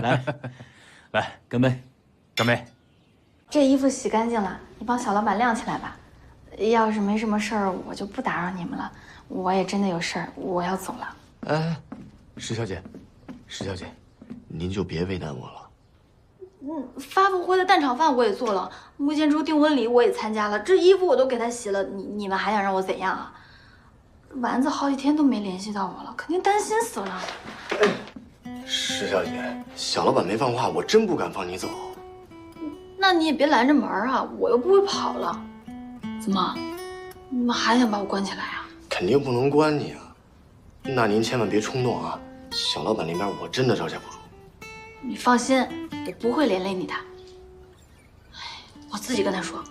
来，来，干杯，干杯！这衣服洗干净了，你帮小老板晾起来吧。要是没什么事儿，我就不打扰你们了。我也真的有事儿，我要走了。哎，石小姐，石小姐，您就别为难我了。发布会的蛋炒饭我也做了，穆建初订婚礼我也参加了，这衣服我都给他洗了，你们还想让我怎样啊？丸子好几天都没联系到我了，肯定担心死了。石小姐，小老板没放话，我真不敢放你走。那你也别拦着门啊，我又不会跑了。怎么，你们还想把我关起来啊？肯定不能关你啊。那您千万别冲动啊，小老板那边我真的招架不住。你放心，我不会连累你的。我自己跟他说。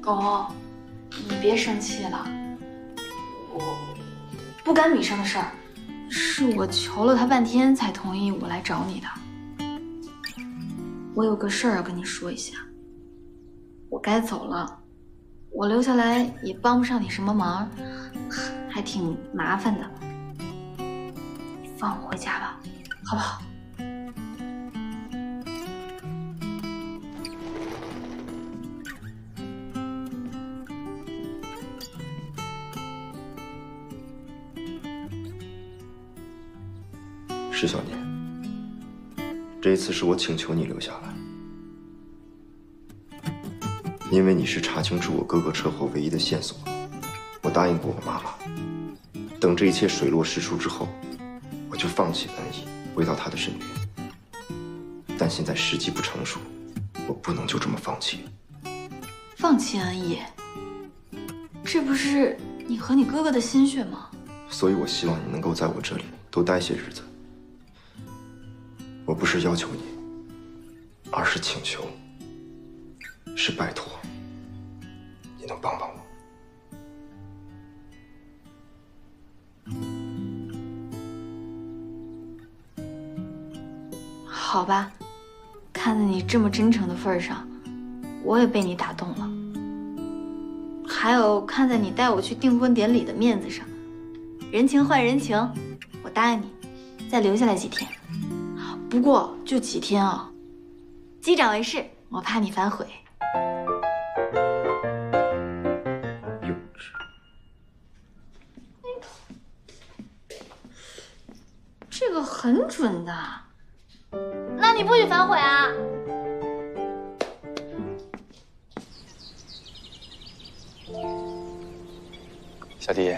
狗，你别生气了，我不干米生的事儿，是我求了他半天才同意我来找你的。我有个事儿要跟你说一下，我该走了，我留下来也帮不上你什么忙，还挺麻烦的。你放我回家吧，好不好？石小年，这一次是我请求你留下来，因为你是查清楚我哥哥车祸唯一的线索。我答应过我妈妈，等这一切水落石出之后，我就放弃恩义，回到她的身边。但现在时机不成熟，我不能就这么放弃。放弃恩义？这不是你和你哥哥的心血吗？所以我希望你能够在我这里多待些日子。我不是要求你，而是请求，是拜托，你能帮帮我？好吧，看在你这么真诚的份上，我也被你打动了。还有看在你带我去订婚典礼的面子上，人情换人情，我答应你，再留下来几天。不过就几天啊，击掌为誓，我怕你反悔。幼稚。这个很准的，那你不许反悔啊！小迪，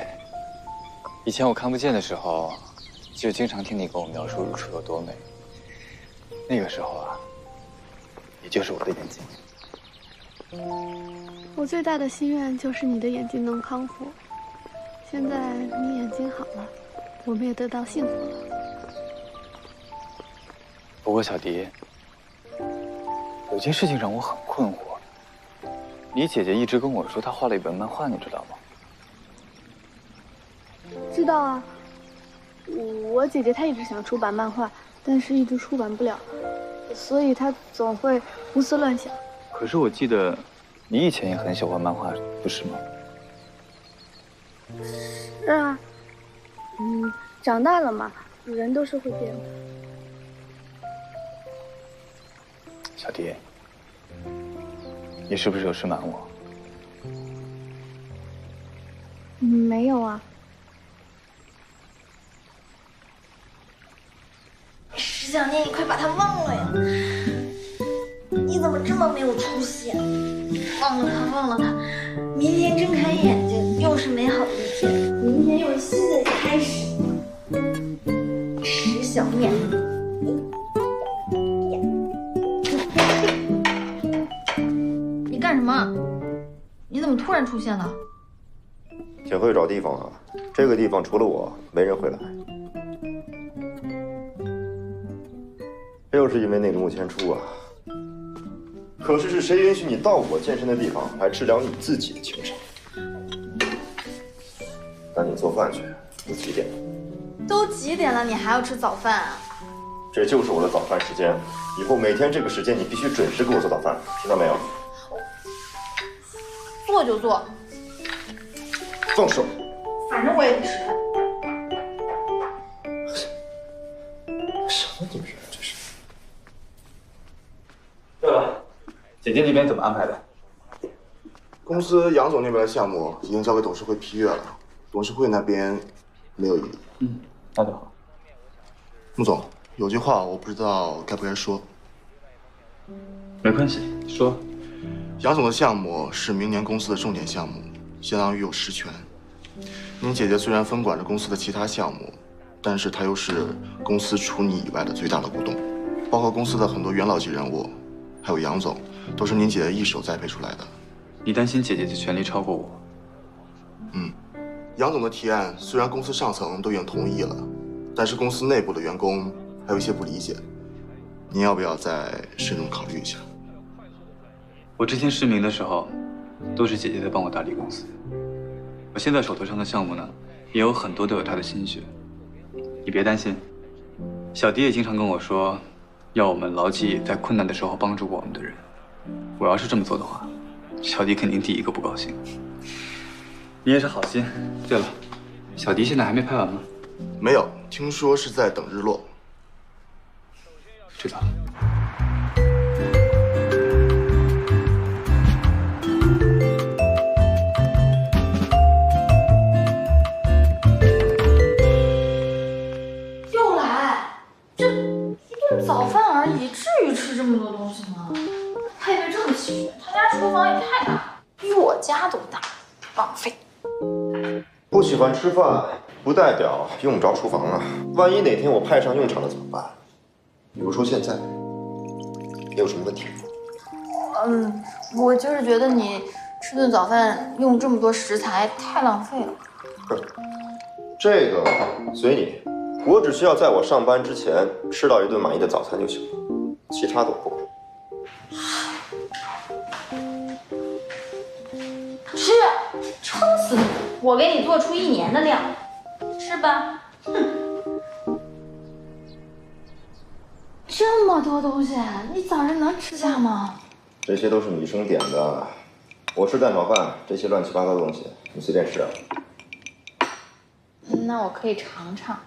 以前我看不见的时候，就经常听你跟我描述日出有多美。那个时候啊，你就是我的眼睛。我最大的心愿就是你的眼睛能康复。现在你眼睛好了，我们也得到幸福了。不过小迪，有件事情让我很困惑。你姐姐一直跟我说她画了一本漫画，你知道吗？知道啊，我姐姐她一直想出版漫画，但是一直出版不了，所以她总会胡思乱想。可是我记得，你以前也很喜欢漫画，不是吗？是啊，长大了嘛，人都是会变的。小迪，你是不是有事瞒我？没有啊。石小念，你快把他忘了呀！你怎么这么没有出息啊？忘了他，忘了他。明天睁开眼睛，又是美好的一天，明天又是新的开始。石小念，你干什么？你怎么突然出现了？挺会找地方啊，这个地方除了我，没人会来。又是因为那个穆千初啊！可是谁允许你到我健身的地方来治疗你自己的情伤？赶紧做饭去，都几点了？都几点了，你还要吃早饭啊？这就是我的早饭时间，以后每天这个时间你必须准时给我做早饭，听到没有？做就做，放手！反正我也得吃饭。什么你们人这是？对了，姐姐那边怎么安排的？公司杨总那边的项目已经交给董事会批阅了，董事会那边没有异议。那就好。穆总，有句话我不知道该不该说。没关系，说。杨总的项目是明年公司的重点项目，相当于有实权。您姐姐虽然分管着公司的其他项目，但是她又是公司除你以外的最大的股东，包括公司的很多元老级人物，还有杨总，都是您姐姐一手栽培出来的。你担心姐姐的权力超过我？杨总的提案虽然公司上层都已经同意了，但是公司内部的员工还有一些不理解，您要不要再慎重考虑一下？我之前失明的时候，都是姐姐在帮我打理公司。我现在手头上的项目呢，也有很多都有她的心血。你别担心，小迪也经常跟我说，要我们牢记在困难的时候帮助过我们的人。我要是这么做的话，小迪肯定第一个不高兴。你也是好心。对了，小迪现在还没拍完吗？没有，听说是在等日落。知道了。又来，这一顿早饭而已，至于吃这么多东西吗？配备这么齐全，他家厨房也太大了，比我家都大，浪费。不喜欢吃饭，不代表用不着厨房啊。万一哪天我派上用场了怎么办？比如说现在，你有什么问题吗？我就是觉得你吃顿早饭用这么多食材太浪费了。这个随你，我只需要在我上班之前吃到一顿满意的早餐就行了，其他都不够。吃，撑死你！我给你做出1年的量，吃吧。哼，这么多东西，你早上能吃下吗？这些都是女生点的，我吃蛋炒饭，这些乱七八糟的东西你随便吃啊。那我可以尝尝。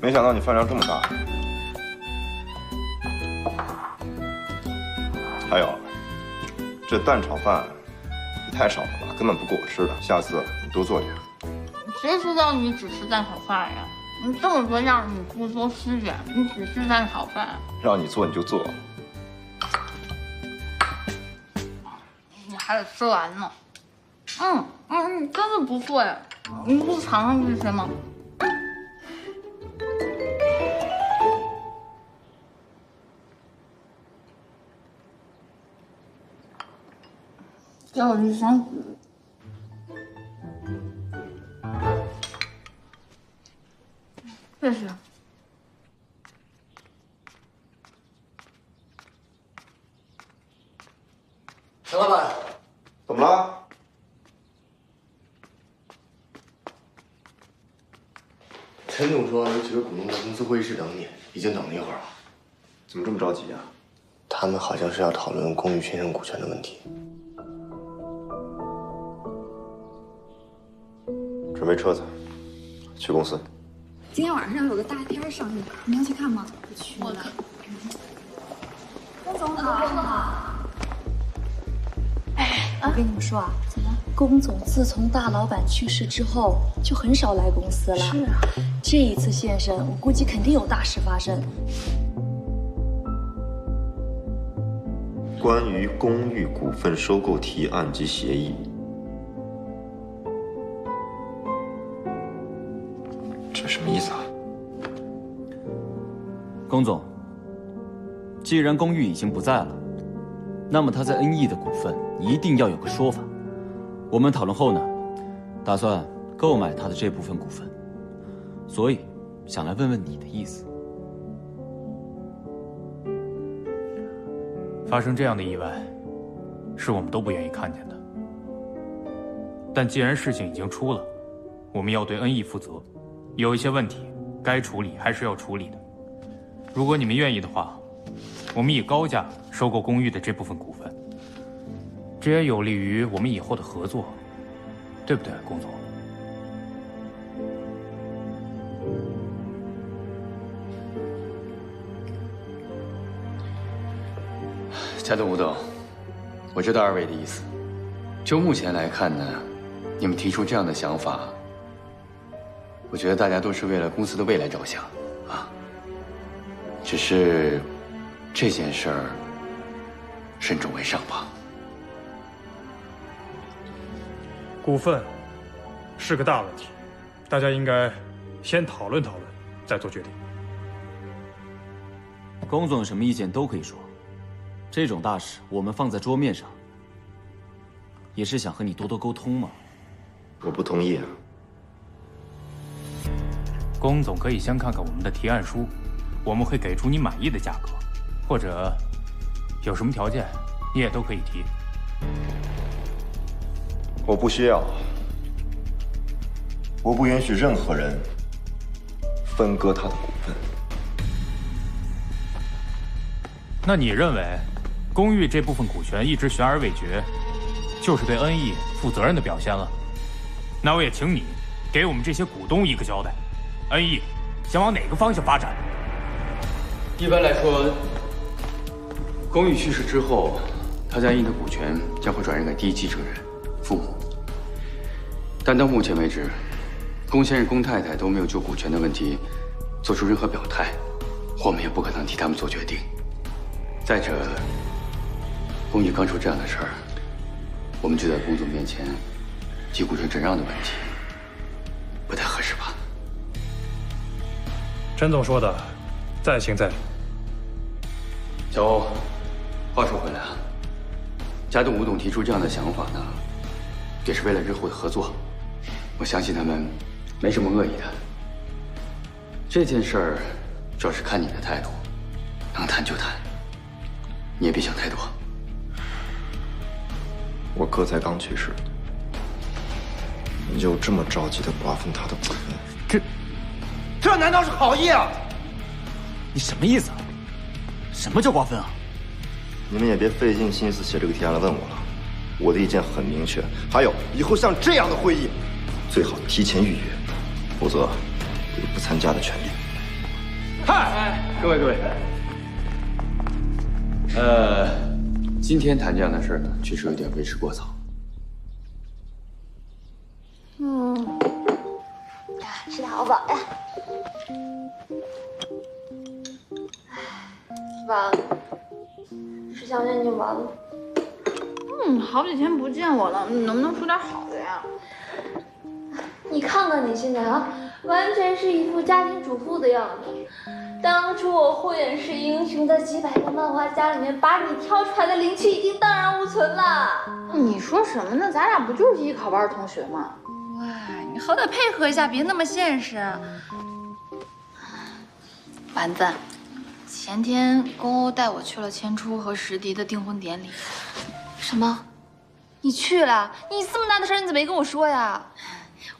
没想到你饭量这么大。还有，这蛋炒饭你太少了吧，根本不够我吃的。下次你多做点。谁知道你只吃蛋炒饭呀？你这么多样，你不多吃点，你只吃蛋炒饭。让你做你就做。你还得吃完呢。你真的不错呀，你不尝尝这些吗？给我一箱子。这是。陈老板，怎么了？陈总说有几个股东在公司会议室等你，已经等了一会儿了。怎么这么着急啊？他们好像是要讨论公寓先生股权的问题。准备车子，去公司。今天晚上有个大片上映，你要去看吗？不去了。龚总好。我跟你们说啊，怎么？龚总自从大老板去世之后，就很少来公司了。是啊，这一次现身，我估计肯定有大事发生。关于公寓股份收购提案及协议，这什么意思啊？龚总，既然公寓已经不在了，那么他在 NE 的股份一定要有个说法。我们讨论后呢，打算购买他的这部分股份，所以想来问问你的意思。发生这样的意外，是我们都不愿意看见的。但既然事情已经出了，我们要对恩义负责，有一些问题该处理还是要处理的。如果你们愿意的话，我们以高价收购公寓的这部分股份，这也有利于我们以后的合作，对不对，龚总？家的吴董，我知道二位的意思。就目前来看呢，你们提出这样的想法，我觉得大家都是为了公司的未来着想啊。只是这件事儿，慎重为上吧。股份是个大问题，大家应该先讨论讨论，再做决定。龚总有什么意见都可以说。这种大事我们放在桌面上，也是想和你多多沟通嘛。我不同意啊。龚总可以先看看我们的提案书，我们会给出你满意的价格，或者有什么条件，你也都可以提。我不需要，我不允许任何人分割他的股份。那你认为，公寓这部分股权一直悬而未决，就是对恩义负责任的表现了？那我也请你给我们这些股东一个交代，恩义想往哪个方向发展？一般来说，公寓去世之后，他家恩义的股权将会转让给第一继承人父母。但到目前为止，龚先生、龚太太都没有就股权的问题做出任何表态，我们也不可能替他们做决定。再者，公寓刚出这样的事儿，我们就在龚总面前提股权转让的问题，不太合适吧？陈总说的在情在理。小欧，话说回来啊，嘉东吴董提出这样的想法呢，也是为了日后的合作。我相信他们没什么恶意的。这件事儿主要是看你的态度，能谈就谈，你也别想太多。我哥才刚去世，你就这么着急的瓜分他的股份？这难道是好意啊？你什么意思啊？什么叫瓜分啊？你们也别费尽心思写这个提案来问我了。我的意见很明确，还有以后像这样的会议，最好提前预约，否则我有不参加的权利。嗨，各位，今天谈这样的事呢，确实有点为时过早。吃得好饱呀！完了，吃香烟就完了。好几天不见我了，你能不能说点好的呀？你看看你现在啊，完全是一副家庭主妇的样子。当初我慧眼识英雄，在几百个漫画家里面把你挑出来的灵气已经荡然无存了。你说什么呢？咱俩不就是艺考班同学吗？喂，你好歹配合一下，别那么现实。丸子，前天公欧带我去了千初和石迪的订婚典礼。什么？你去了？你这么大的事儿，你怎么没跟我说呀？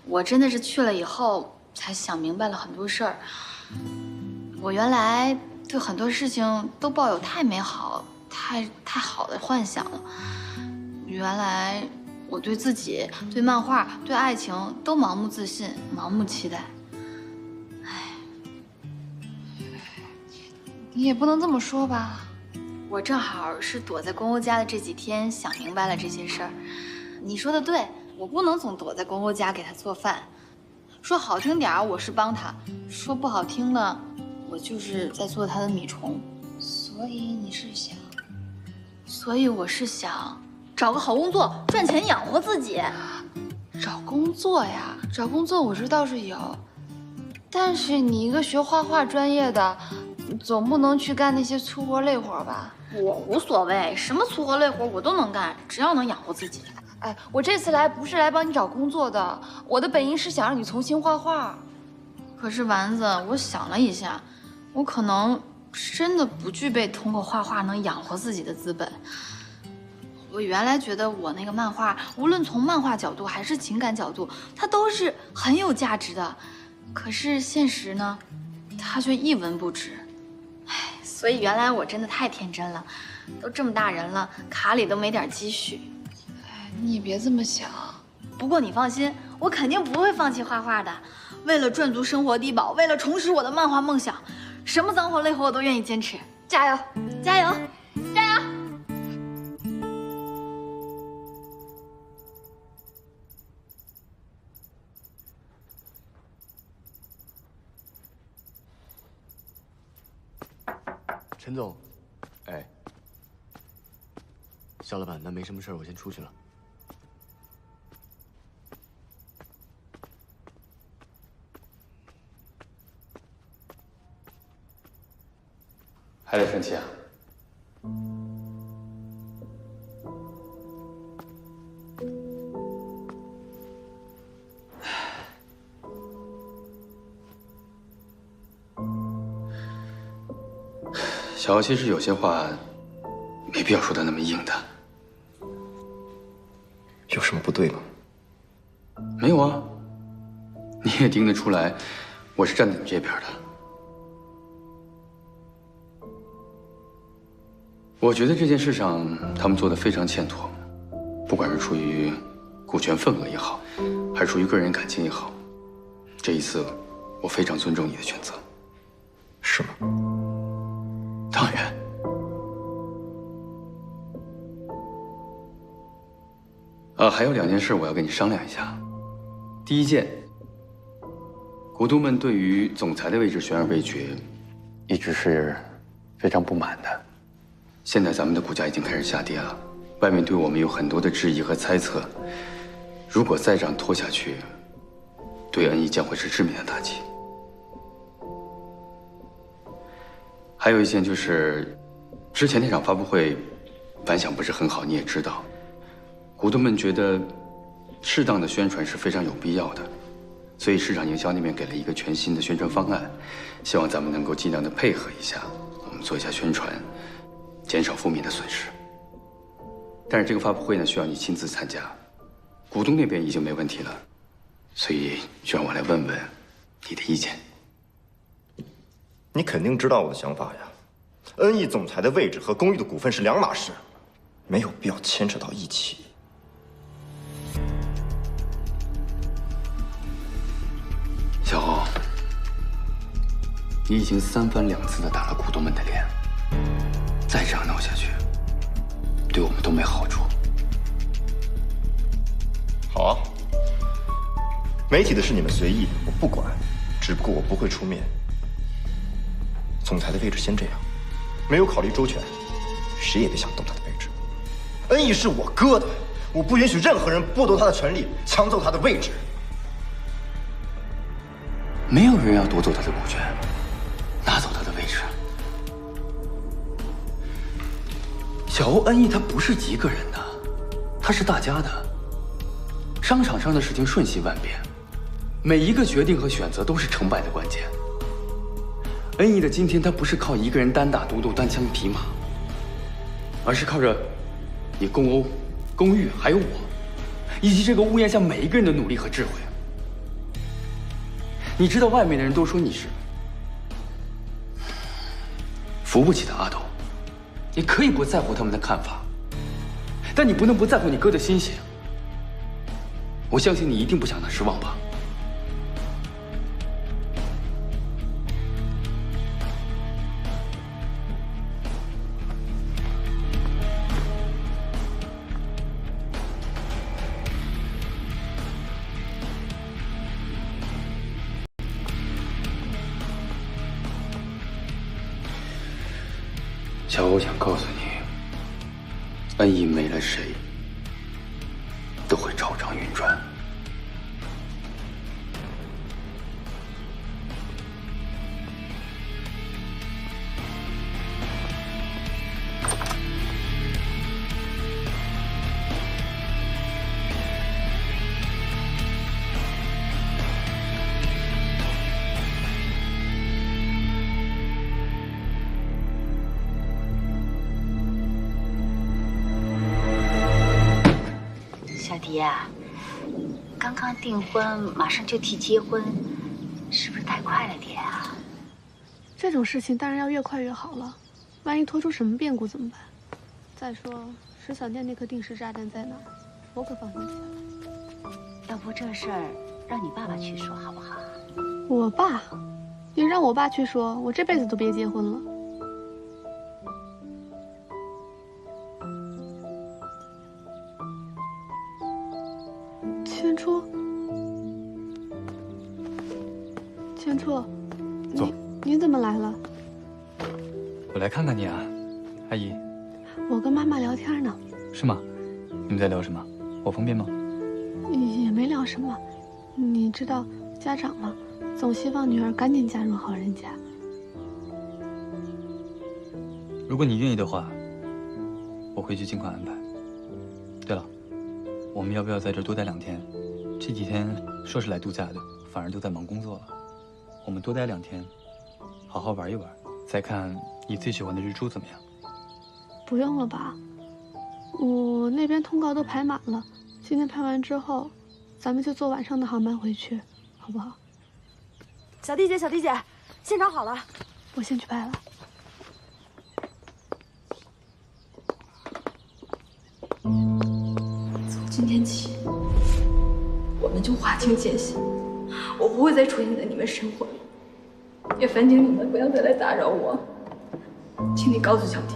我真的是去了以后才想明白了很多事儿。我原来对很多事情都抱有太美好、太好的幻想了。原来我对自己、对漫画、对爱情都盲目自信、盲目期待。你也不能这么说吧。我正好是躲在公欧家的这几天想明白了这些事儿。你说的对，我不能总躲在公欧家给他做饭。说好听点儿，我是帮他；说不好听的，我就是在做他的米虫。所以我是想找个好工作，赚钱养活自己。找工作呀，找工作我这倒是有，但是你一个学画画专业的，总不能去干那些粗活累活吧？我无所谓，什么粗活累活我都能干，只要能养活自己。哎，我这次来不是来帮你找工作的，我的本意是想让你重新画画。可是丸子，我想了一下，我可能真的不具备通过画画能养活自己的资本。我原来觉得我那个漫画，无论从漫画角度还是情感角度，它都是很有价值的。可是现实呢，它却一文不值。唉，所以原来我真的太天真了，都这么大人了，卡里都没点积蓄。哎，你也别这么想。不过你放心，我肯定不会放弃画画的。为了赚足生活低保，为了重拾我的漫画梦想，什么脏活累活我都愿意坚持。加油，加油，加油！陈总，哎，肖老板，那没什么事儿，我先出去了。还得生气啊？小欧，其实有些话没必要说的那么硬的。有什么不对吗？没有啊，你也听得出来，我是站在你这边的。我觉得这件事上他们做得非常欠妥，不管是出于股权份额也好，还是出于个人感情也好，这一次我非常尊重你的选择。是吗？当然。还有2件事我要跟你商量一下。第一件，股东们对于总裁的位置悬而未决，一直是非常不满的。现在咱们的股价已经开始下跌了，外面对我们有很多的质疑和猜测。如果再这样拖下去，对恩义将会是致命的打击。还有一件就是，之前那场发布会反响不是很好，你也知道，股东们觉得适当的宣传是非常有必要的，所以市场营销那边给了一个全新的宣传方案，希望咱们能够尽量的配合一下，我们做一下宣传，减少负面的损失。但是这个发布会呢，需要你亲自参加，股东那边已经没问题了，所以就让我来问问你的意见。你肯定知道我的想法呀，恩义总裁的位置和公寓的股份是2码事，没有必要牵扯到一起。小欧，你已经3番2次的打了股东们的脸，再这样闹下去，对我们都没好处。好啊，媒体的事你们随意，我不管，只不过我不会出面。总裁的位置先这样，没有考虑周全，谁也别想动他的位置。恩义是我哥的，我不允许任何人剥夺他的权利，抢走他的位置。没有人要夺走他的股权，拿走他的位置。小欧，恩义他不是一个人的，他是大家的。商场上的事情瞬息万变，每一个决定和选择都是成败的关键。恩义的今天，他不是靠一个人单打独斗、单枪匹马，而是靠着你公欧、公寓，还有我，以及这个屋檐下每一个人的努力和智慧。你知道外面的人都说你是扶不起的阿斗，你可以不在乎他们的看法，但你不能不在乎你哥的心血。我相信你一定不想他失望吧？小欧想告诉你，恩义没了谁都会照常运转。迪啊，刚刚订婚，马上就提结婚，是不是太快了点啊？这种事情当然要越快越好了，万一拖出什么变故怎么办？再说石小店那颗定时炸弹在哪儿，我可放心不下来。要不这事儿让你爸爸去说好不好？我爸，你让我爸去说，我这辈子都别结婚了。千初，千初，坐。你怎么来了？我来看看你啊，阿姨。我跟妈妈聊天呢。是吗？你们在聊什么？我方便吗？也没聊什么。你知道家长嘛，总希望女儿赶紧嫁入好人家。如果你愿意的话，我会去尽快安排。对了，我们要不要在这多待2天？这几天说是来度假的，反而都在忙工作了。我们多待2天，好好玩一玩，再看你最喜欢的日出怎么样？不用了吧，我那边通告都排满了，今天排完之后，咱们就坐晚上的航班回去，好不好？小弟姐，小弟姐，现场好了，我先去拍了。从今天起，我们就划清界限，我不会再出现在你们生活里，也烦请你们不要再来打扰我。请你告诉小弟，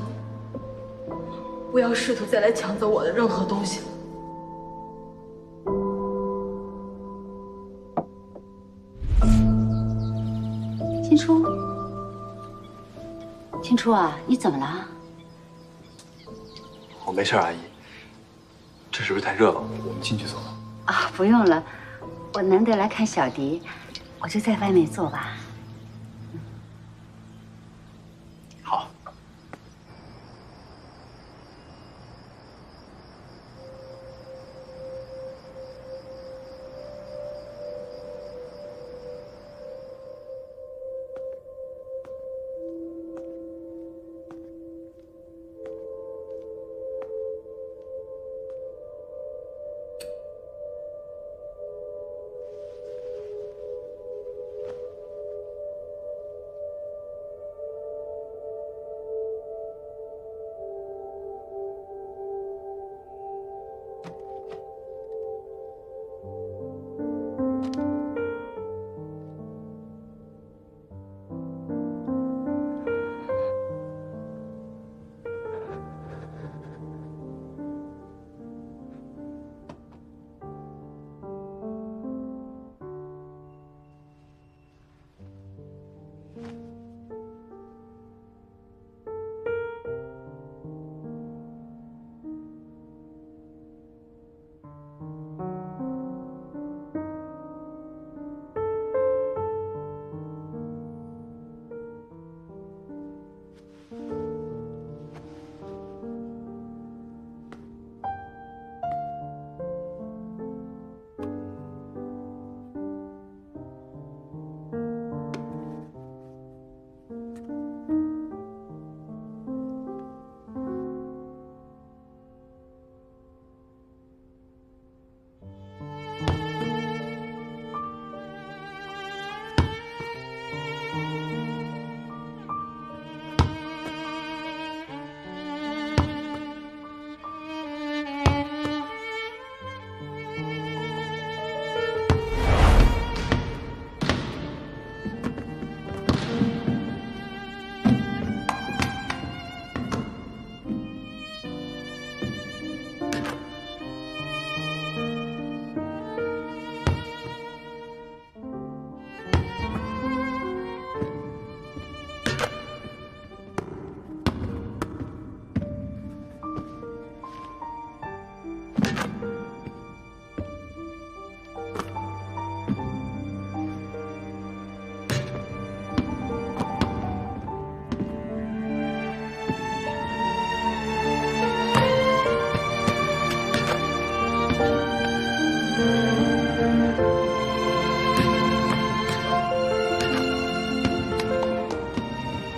不要试图再来抢走我的任何东西了。千初，千初啊，你怎么了？我没事，阿姨。这是不是太热了？我们进去坐吧。啊，不用了，我难得来看小迪，我就在外面坐吧。好。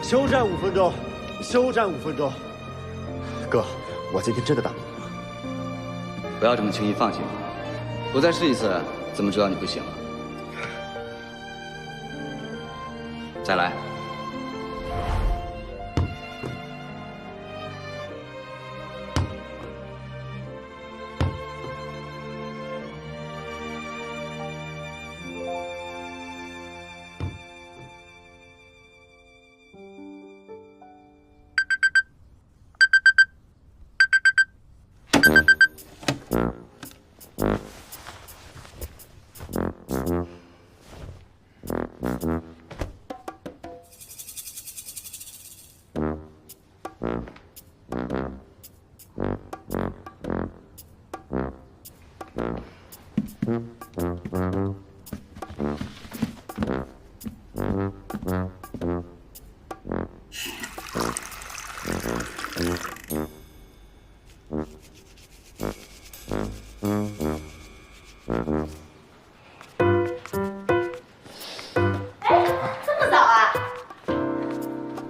休战5分钟，休战5分钟。哥，我今天真的打不过了。不要这么轻易放弃我。我再试一次，怎么知道你不行啊？再来。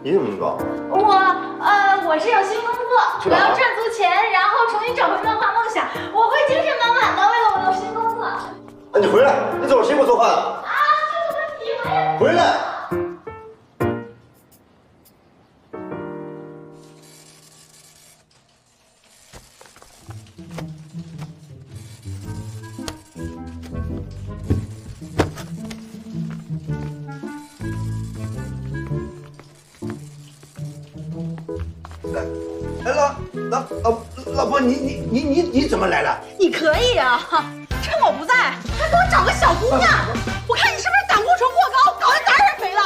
你怎么搞？我是有新工作，我要赚足钱，然后重新找回漫画梦想。我会精神满满的，为了我的新工作。你回来！你走，谁给我做饭啊？这个问题回来！老婆，你怎么来了？你可以啊，趁我不在还给我找个小姑娘，我看你是不是胆固醇过高，搞得胆儿也肥了。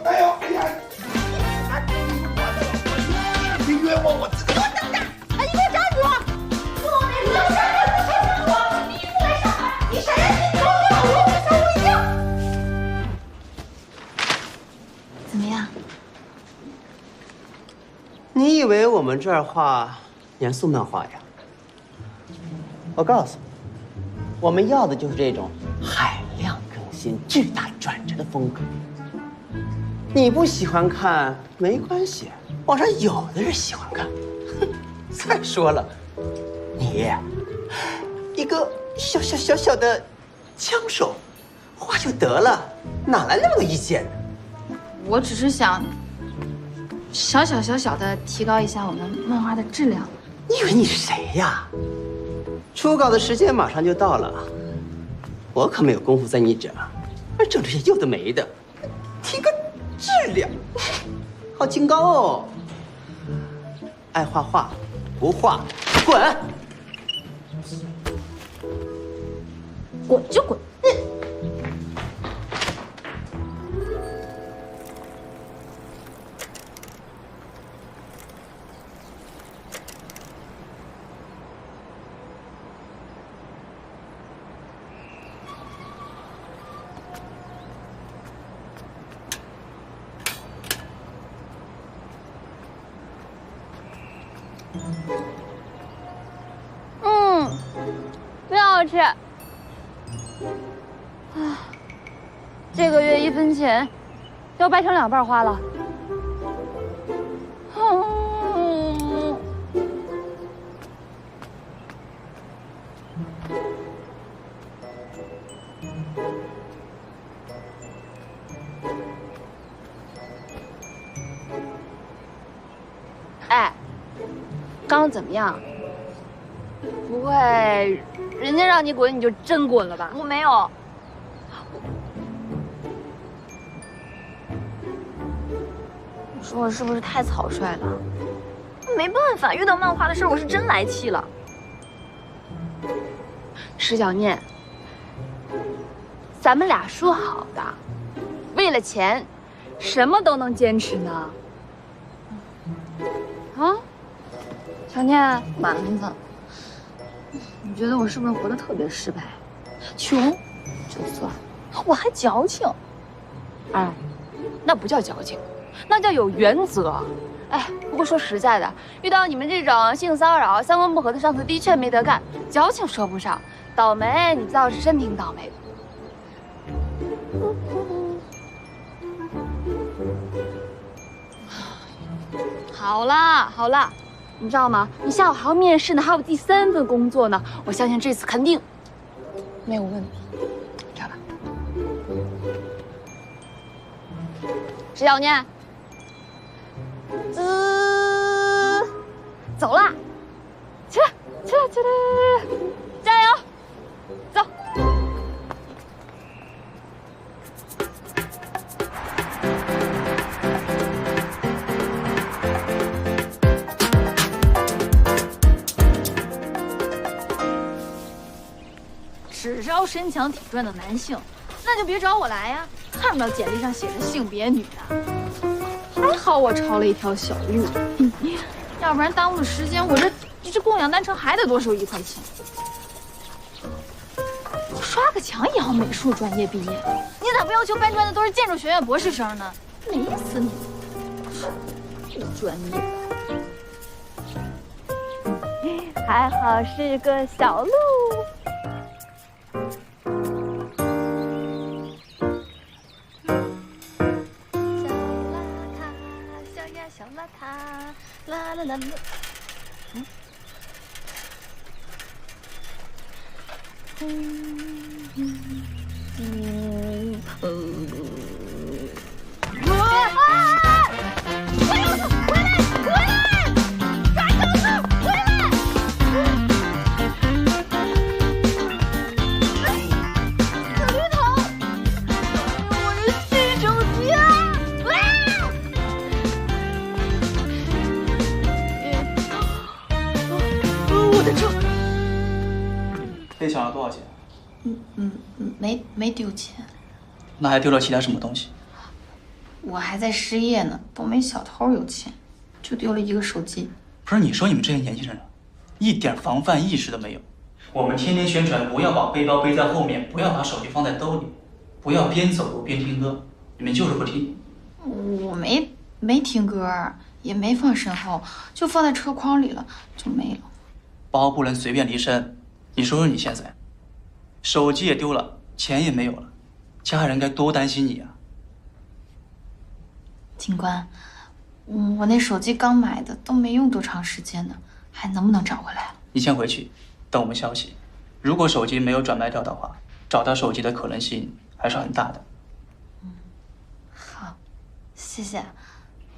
哎呦！你约我给我等着！哎，你给我站住！不要上来不开放我！你第一次来上海，你闪人心，给我给老婆小我一定。怎么样？你以为我们这儿画严肃漫画呀？我告诉你，我们要的就是这种海量更新、巨大转折的风格。你不喜欢看没关系，网上有的人喜欢看。再说了，你一个小的枪手，画就得了，哪来那么多意见呢？我只是想小的提高一下我们漫画的质量。你以为你是谁呀？初稿的时间马上就到了，我可没有功夫在你这儿整这些有的没的，提个质量，好清高哦。爱画画，不画滚！滚就滚！真好吃。这个月1分钱要掰成2半花了。哎，刚刚怎么样？不会人家让你滚你就真滚了吧？我没有。你说我是不是太草率了？没办法，遇到漫画的事我是真来气了。石小念，咱们俩说好的，为了钱，什么都能坚持呢。啊，小念，蛮子。你觉得我是不是活得特别失败？穷就算，我还矫情。哎，那不叫矫情，那叫有原则。哎，不过说实在的，遇到你们这种性骚扰、三观不合的上司，的确没得干。矫情说不上，倒霉你倒是真挺倒霉的。好啦，你知道吗？你下午还要面试呢，还有第3份工作呢。我相信这次肯定没有问题。知道吧？石小念，走了，起来，起来，起来，加油，走。只招身强体壮的男性，那就别找我来呀！看不到简历上写着性别女啊？还好我抄了一条小路，要不然耽误了时间，我这供养单程还得多收1块钱。刷个墙也要美术专业毕业，你咋不要求搬砖的都是建筑学院博士生呢？美死你！不专业。还好是个小路。小邋遢，啦啦啦啦。被抢了多少钱？没丢钱。那还丢了其他什么东西？我还在失业呢，都没小偷有钱，就丢了一个手机。不是你说你们这些年轻人啊，一点防范意识都没有。我们天天宣传不要把背包背在后面，不要把手机放在兜里，不要边走路边听歌，你们就是不听。我没听歌，也没放身后，就放在车筐里了，就没了。包不能随便离身。你说说你现在，手机也丢了，钱也没有了，家人该多担心你啊！警官，我那手机刚买的，都没用多长时间呢，还能不能找回来？你先回去，等我们消息。如果手机没有转卖掉的话，找到手机的可能性还是很大的。好，谢谢。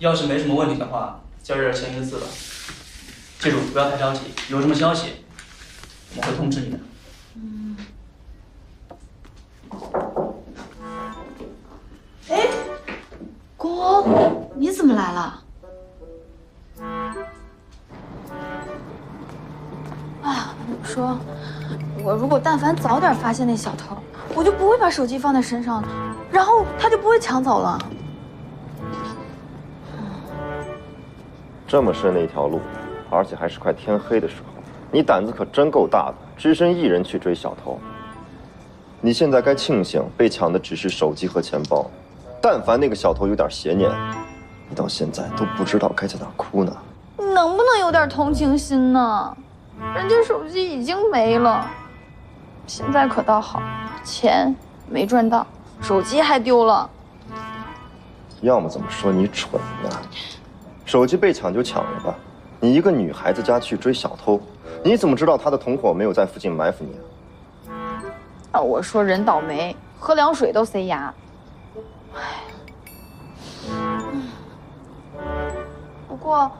要是没什么问题的话，在这儿签一个字吧。记住，不要太着急，有什么消息，我会通知你的。哎，公，你怎么来了？啊，我说，我如果但凡早点发现那小偷，我就不会把手机放在身上了，然后他就不会抢走了。这么深的一条路，而且还是快天黑的时候，你胆子可真够大的，只身一人去追小偷。你现在该庆幸被抢的只是手机和钱包，但凡那个小偷有点邪念，你到现在都不知道该在哪哭呢。能不能有点同情心呢？人家手机已经没了，现在可倒好，钱没赚到，手机还丢了。要么怎么说你蠢呢？手机被抢就抢了吧，你一个女孩子家去追小偷，你怎么知道他的同伙没有在附近埋伏你啊？啊，我说人倒霉，喝凉水都塞牙。不过，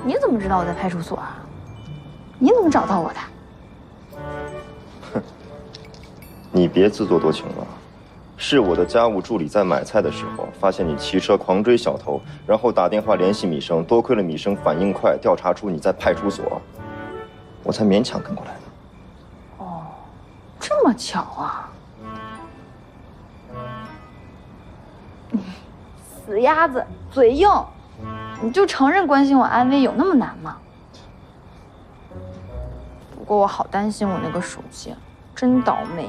你怎么知道我在派出所啊？你怎么找到我的？哼，你别自作多情了。是我的家务助理在买菜的时候，发现你骑车狂追小偷，然后打电话联系米生，多亏了米生反应快，调查出你在派出所，我才勉强跟过来的。哦，这么巧啊！死鸭子，嘴硬，你就承认关心我安危有那么难吗？不过我好担心我那个手机，真倒霉。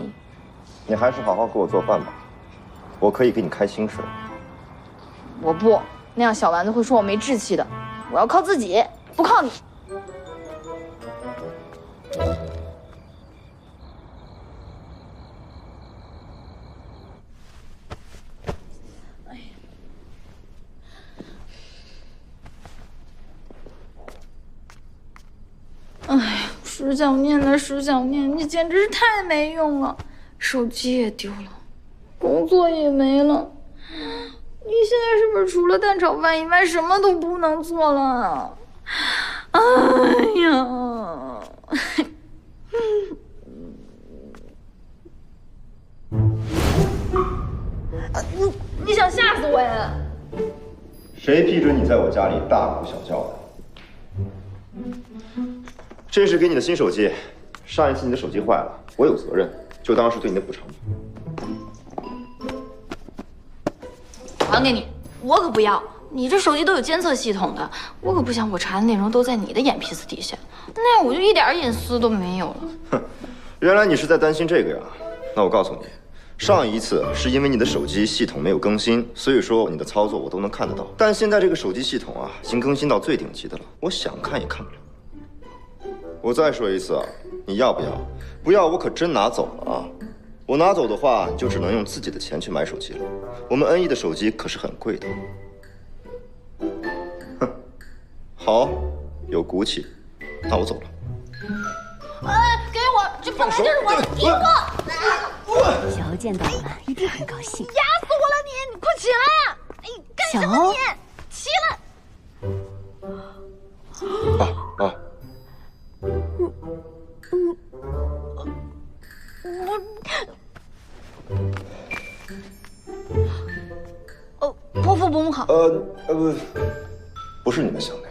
你还是好好给我做饭吧，我可以给你开新事。我不，那样小丸子会说我没志气的。我要靠自己，不靠你。石小念呢，石小念，你简直是太没用了，手机也丢了，工作也没了，你现在是不是除了蛋炒饭以外什么都不能做了？哎呀！你想吓死我呀？谁批准你在我家里大呼小叫的？这是给你的新手机，上一次你的手机坏了，我有责任，就当是对你的补偿吧。还给你，我可不要！你这手机都有监测系统的，我可不想我查的内容都在你的眼皮子底下，那样我就一点隐私都没有了。哼，原来你是在担心这个呀？那我告诉你，上一次是因为你的手机系统没有更新，所以说你的操作我都能看得到。但现在这个手机系统啊，已经更新到最顶级的了，我想看也看不了。我再说一次啊，你要不要？不要，我可真拿走了啊！我拿走的话，你就只能用自己的钱去买手机了。我们NE的手机可是很贵的。哼，好，有骨气，那我走了。哎，给我！这本来就是我的第一个。小欧见到了，一定很高兴。压死我了你！你快起来呀！哎，干什么你？起来！伯父伯母好。不是你们想的。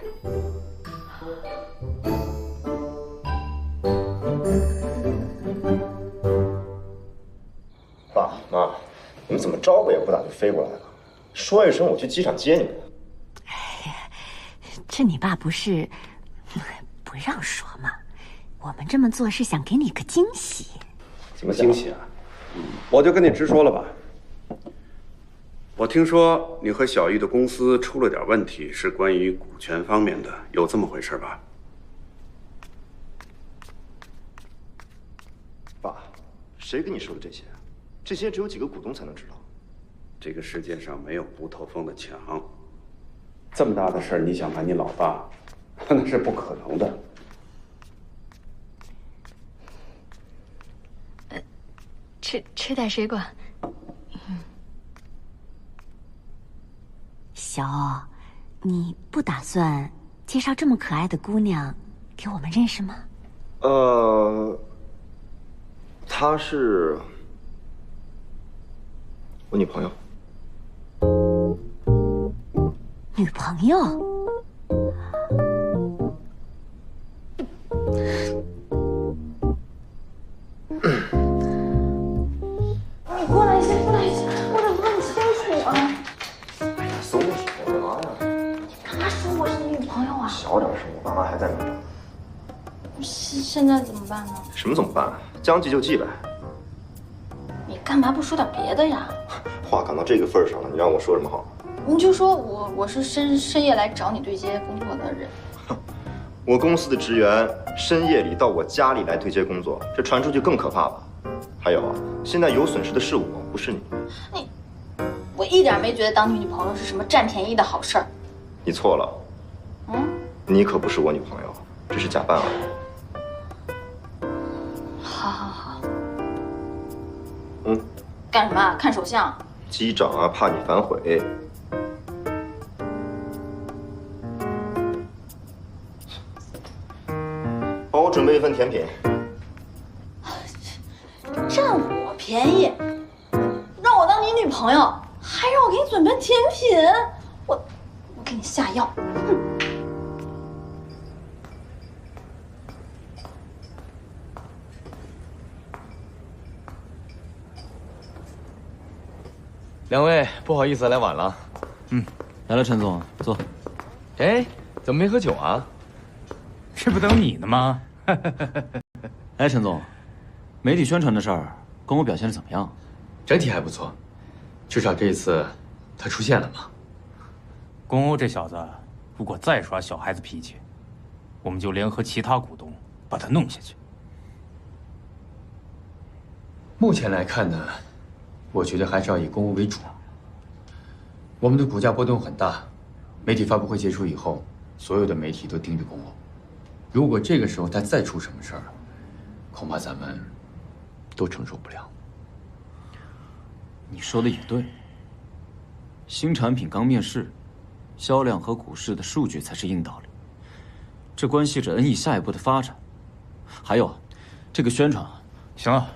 爸妈，你们怎么招呼也不打就飞过来了？说一声，我去机场接你们。哎呀，这你爸不是不让说吗？我们这么做是想给你个惊喜。什么惊喜啊？我就跟你直说了吧。我听说你和小玉的公司出了点问题，是关于股权方面的，有这么回事吧？爸，谁跟你说的这些？这些只有几个股东才能知道。这个世界上没有不透风的墙。这么大的事儿，你想瞒你老爸，那是不可能的。吃点水果。小欧，你不打算介绍这么可爱的姑娘给我们认识吗？她是我女朋友。女朋友？你过来一下，过来一下，我得问清楚啊！哎呀，松手干嘛呀？干嘛说我是你女朋友啊？小点声，我爸妈还在呢。现在怎么办呢？什么怎么办？将计就计呗。你干嘛不说点别的呀？话赶到这个份上了，你让我说什么好？你就说我是深夜来找你对接工作的人。我公司的职员深夜里到我家里来对接工作，这传出去更可怕吧？还有啊，现在有损失的是我，不是你。我一点没觉得当你女朋友是什么占便宜的好事儿。你错了。你可不是我女朋友，只是假扮而已。好好好。干什么？看手相？机长啊，怕你反悔。帮我准备一份甜品。占我便宜，让我当你女朋友，还让我给你准备甜品，我给你下药。两位，不好意思来晚了。来了，陈总，坐。哎，怎么没喝酒啊？这不等你呢吗？哎，陈总，媒体宣传的事儿，公欧表现的怎么样？整体还不错，至少这一次他出现了嘛。公欧这小子，如果再耍小孩子脾气，我们就联合其他股东把他弄下去。目前来看呢，我觉得还是要以公欧为主。我们的股价波动很大，媒体发布会结束以后，所有的媒体都盯着公欧。如果这个时候他再出什么事儿，恐怕咱们都承受不了。你说的也对，新产品刚面世，销量和股市的数据才是硬道理，这关系着恩义下一步的发展。还有，这个宣传啊，行了，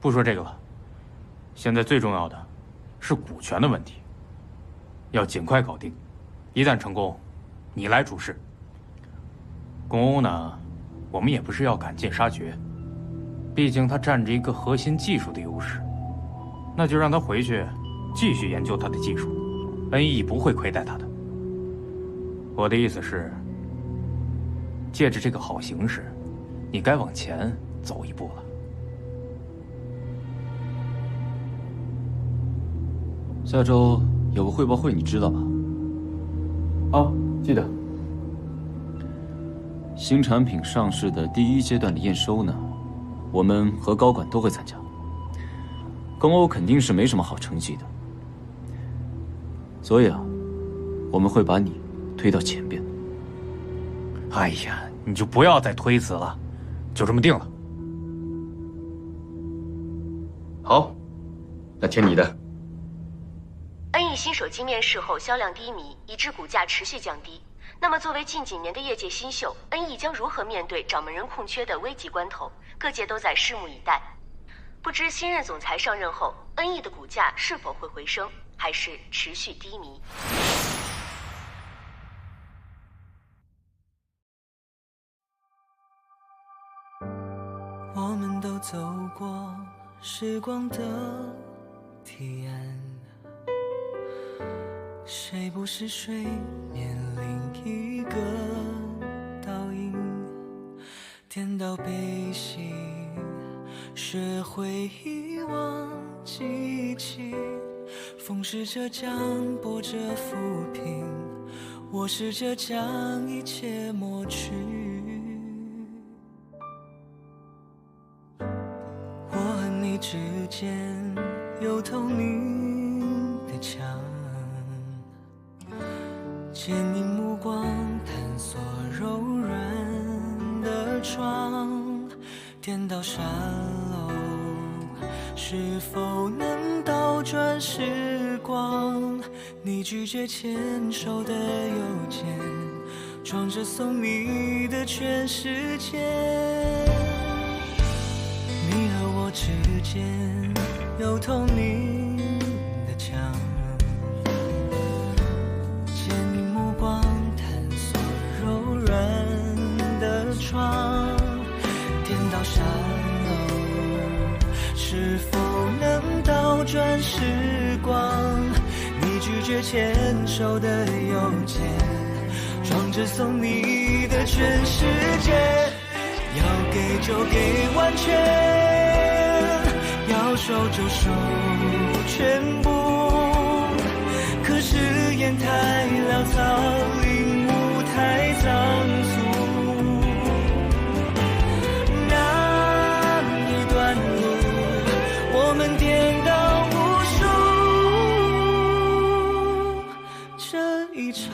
不说这个了。现在最重要的是股权的问题，要尽快搞定。一旦成功，你来主事。公欧呢，我们也不是要赶尽杀绝，毕竟它占着一个核心技术的优势，那就让他回去继续研究他的技术，恩义不会亏待他的。我的意思是，借着这个好形势，你该往前走一步了。下周有个汇报会，你知道吧？哦，记得。新产品上市的第1阶段的验收呢，我们和高管都会参加。公欧肯定是没什么好成绩的，所以啊，我们会把你推到前边。哎呀，你就不要再推辞了，就这么定了。好，那听你的。恩义新手机面世后销量低迷，以致股价持续降低。那么，作为近几年的业界新秀，恩义将如何面对掌门人空缺的危急关头？各界都在拭目以待。不知新任总裁上任后，恩义的股价是否会回升，还是持续低迷？我们都走过时光的堤岸，谁不是水面另一个倒影？颠倒悲喜，学会遗忘记起，风试着将波折抚平，我试着将一切抹去。我和你之间有透明的墙，借你目光探索柔软的窗，颠倒沙漏，是否能倒转时光？你拒绝牵手的邮件，装着送你的全世界。你和我之间有透明的墙，借你目光探索柔软的窗，颠倒沙漏，是否能倒转时光？你拒绝牵手的邮件，装着送你的全世界。要给就给完全，要收就收全部。可是烟太潦草，领悟太仓促。那一段路，我们颠倒无数。这一场